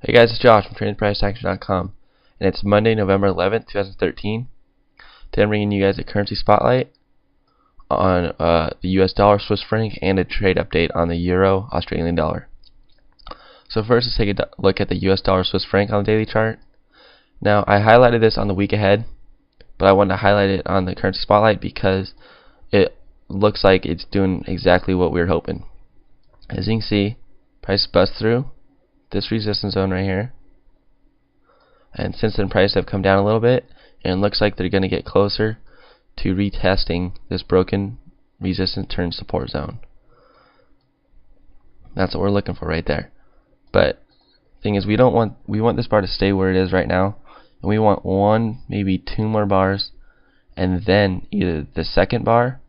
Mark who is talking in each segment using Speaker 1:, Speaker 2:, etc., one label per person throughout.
Speaker 1: Hey guys, it's Josh from TradingPriceAction.com, and it's Monday, November 11th, 2013. Today I'm bringing you guys a currency spotlight on the US dollar, Swiss franc, and a trade update on the euro, Australian dollar. So first, let's take a look at the US dollar, Swiss franc on the daily chart. Now, I highlighted this on the week ahead, but I wanted to highlight it on the currency spotlight because it looks like it's doing exactly what we were hoping. As you can see, price bust through this resistance zone right here, and since then prices have come down a little bit, and it looks like they're going to get closer to retesting this broken resistance turn support zone. That's what we're looking for right there. But thing is, we want this bar to stay where it is right now, and we want one, maybe two more bars, and then either the second bar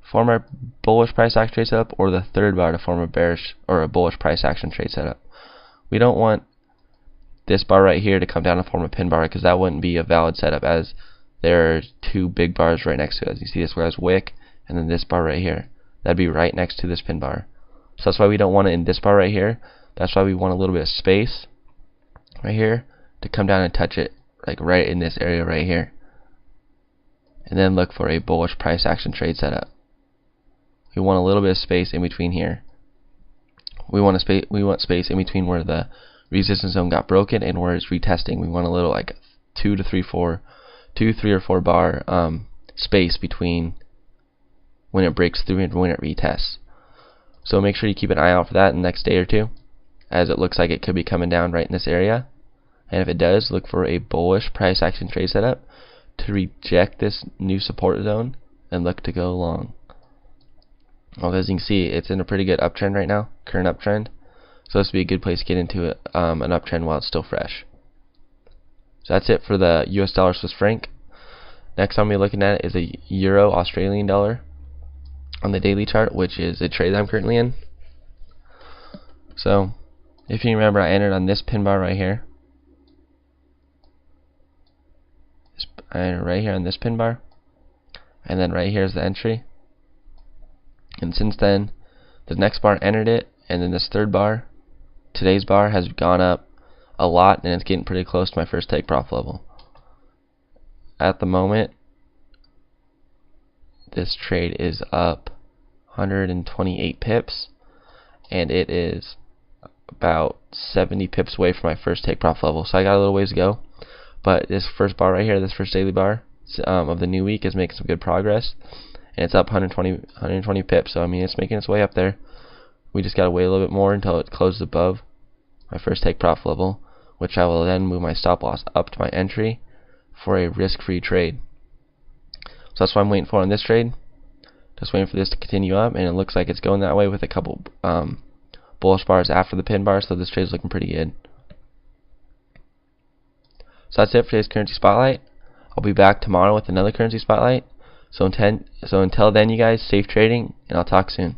Speaker 1: form our bullish price action trade setup, or the third bar to form a bearish or a bullish price action trade setup. We don't want this bar right here to come down and form a pin bar, because that wouldn't be a valid setup, as there are two big bars right next to it. As you see, this has wick, and then this bar right here. That'd be right next to this pin bar. So that's why we don't want it in this bar right here. That's why we want a little bit of space right here to come down and touch it, like right in this area right here. And then look for a bullish price action trade setup. We want a little bit of space in between here. We want space in between where the resistance zone got broken and where it's retesting. We want a little, like, 2, 3 or 4 bar space between when it breaks through and when it retests. So make sure you keep an eye out for that in the next day or two, as it looks like it could be coming down right in this area. And if it does, look for a bullish price action trade setup to reject this new support zone and look to go long. Well, as you can see, it's in a pretty good uptrend right now, current uptrend. So this would be a good place to get into it, an uptrend while it's still fresh. So that's it for the US dollar, Swiss franc. Next I'm going to be looking at is a euro, Australian dollar on the daily chart, which is a trade that I'm currently in. So if you remember, I entered on this pin bar right here. I entered right here on this pin bar, and then right here is the entry. And since then, the next bar entered it, and then this third bar, today's bar, has gone up a lot, and it's getting pretty close to my first take profit level. At the moment, this trade is up 128 pips, and it is about 70 pips away from my first take profit level. So I got a little ways to go, but this first bar right here, this first daily bar of the new week, is making some good progress. And it's up 120 pips, so I mean, it's making its way up there. We just gotta wait a little bit more until it closes above my first take profit level, which I will then move my stop loss up to my entry for a risk-free trade. So that's what I'm waiting for on this trade. Just waiting for this to continue up, and it looks like it's going that way with a couple bullish bars after the pin bar, so this trade is looking pretty good. So that's it for today's currency spotlight. I'll be back tomorrow with another currency spotlight. So until then, you guys, safe trading, and I'll talk soon.